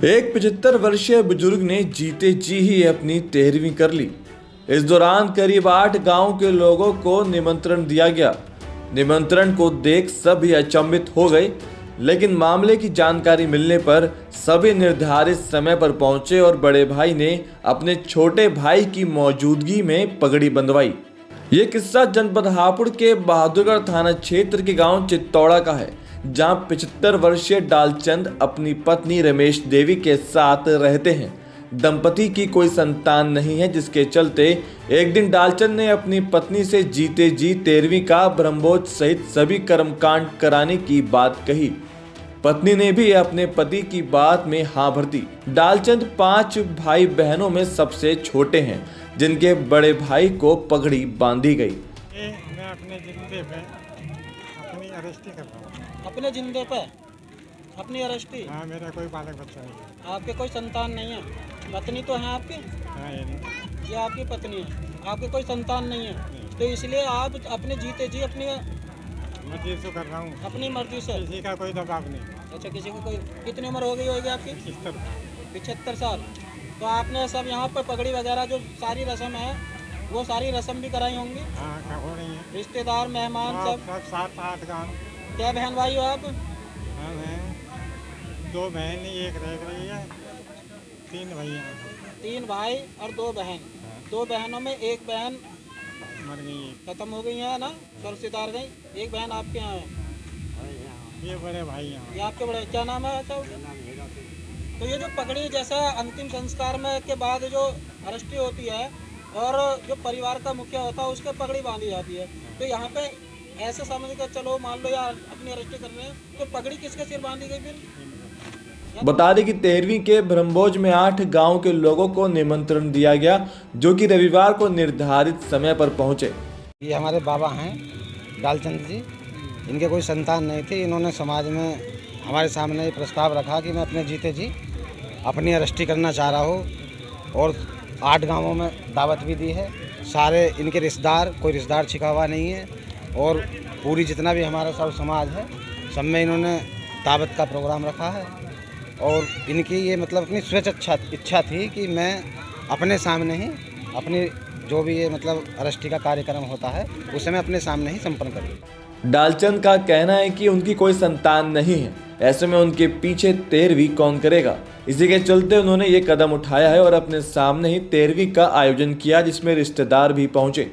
एक 75 वर्षीय बुजुर्ग ने जीते जी ही अपनी 13वीं कर ली। इस दौरान करीब 8 गांव के लोगों को निमंत्रण दिया गया। निमंत्रण को देख सभी अचंभित हो गए, लेकिन मामले की जानकारी मिलने पर सभी निर्धारित समय पर पहुंचे और बड़े भाई ने अपने छोटे भाई की मौजूदगी में पगड़ी बंधवाई। ये किस्सा जनपद हापुड़ के बहादुरगढ़ थाना क्षेत्र के गांव चित्तौड़ा का है, जहां 75 वर्षीय डालचंद अपनी पत्नी रमेश देवी के साथ रहते हैं। दंपति की कोई संतान नहीं है, जिसके चलते एक दिन डालचंद ने अपनी पत्नी से जीते जी 13वीं का ब्रह्मभोज सहित सभी कर्मकांड कराने की बात कही। पत्नी ने भी अपने पति की बात में हाँ भर दी। डालचंद 5 भाई बहनों में सबसे छोटे हैं, जिनके बड़े भाई को पगड़ी बांधी गई। मैं अपने जिंदे पे अपनी अरेस्टी कर रहा हूँ। अपने जिंदे पे अपनी अरेस्टी? हाँ, मेरा कोई बालक बच्चा नहीं है। आपके कोई संतान नहीं है? पत्नी तो है आपकी? हाँ, ये आपकी पत्नी है, आपके कोई संतान नहीं है, तो इसलिए आप अपने जीते जी अपनी मर्जी से कर रहा हूँ, अपनी मर्जी से। किसी का कोई दबाव नहीं। अच्छा, किसी को कोई? कितनी उम्र हो गई होगी आपकी? 75 साल। तो आपने सब यहाँ पर पगड़ी वगैरह जो सारी रस्म है, वो सारी रस्म भी कराई होंगी? हाँ, हो रही है। रिश्तेदार मेहमान सब 7-8 गाँव। क्या बहन भाई हो आप? हाँ, मैं 2 बहन, एक रह रही है, 3 भैया। 3 भाई और 2 बहन। 2 बहनों में एक बहन मर गई है। खत्म हो गई है ना, स्वर्गसितार गई। एक बहन आपके यहाँ है, ये बड़े भाई हैं। ये आपके बड़े, क्या नाम है? अच्छा, तो ये जो पगड़ी जैसा अंतिम संस्कार में के बाद जो अरेस्टी होती है और जो परिवार का मुखिया होता है उसके पगड़ी बांधी जाती है, तो यहाँ पे ऐसे समझ कर चलो, मान लो यार अपनी अरेस्टी कर रहे हैं, तो पगड़ी किसके सिर बांधी गई फिर? बता दें कि 13वीं के ब्रह्मभोज में 8 गांव के लोगों को निमंत्रण दिया गया, जो कि रविवार को निर्धारित समय पर पहुंचे। ये हमारे बाबा हैं डालचंद जी, इनके कोई संतान नहीं थी। इन्होंने समाज में हमारे सामने ये प्रस्ताव रखा कि मैं अपने जीते जी अपनी अरेस्टी करना चाह रहा हूँ, और 8 गांवों में दावत भी दी है। सारे इनके रिश्तेदार, कोई रिश्तेदार छिपा हुआ नहीं है, और पूरी जितना भी हमारा सब समाज है, सब में इन्होंने दावत का प्रोग्राम रखा है। और इनकी ये मतलब अपनी स्वेच्छ इच्छा थी कि मैं अपने सामने ही अपनी जो भी ये मतलब अरेस्टी का कार्यक्रम होता है उसे मैं अपने सामने ही संपन्न करूँ। डालचंद का कहना है कि उनकी कोई संतान नहीं है, ऐसे में उनके पीछे 13वीं कौन करेगा। इसी के चलते उन्होंने ये कदम उठाया है और अपने सामने ही 13वीं का आयोजन किया, जिसमें रिश्तेदार भी पहुंचे।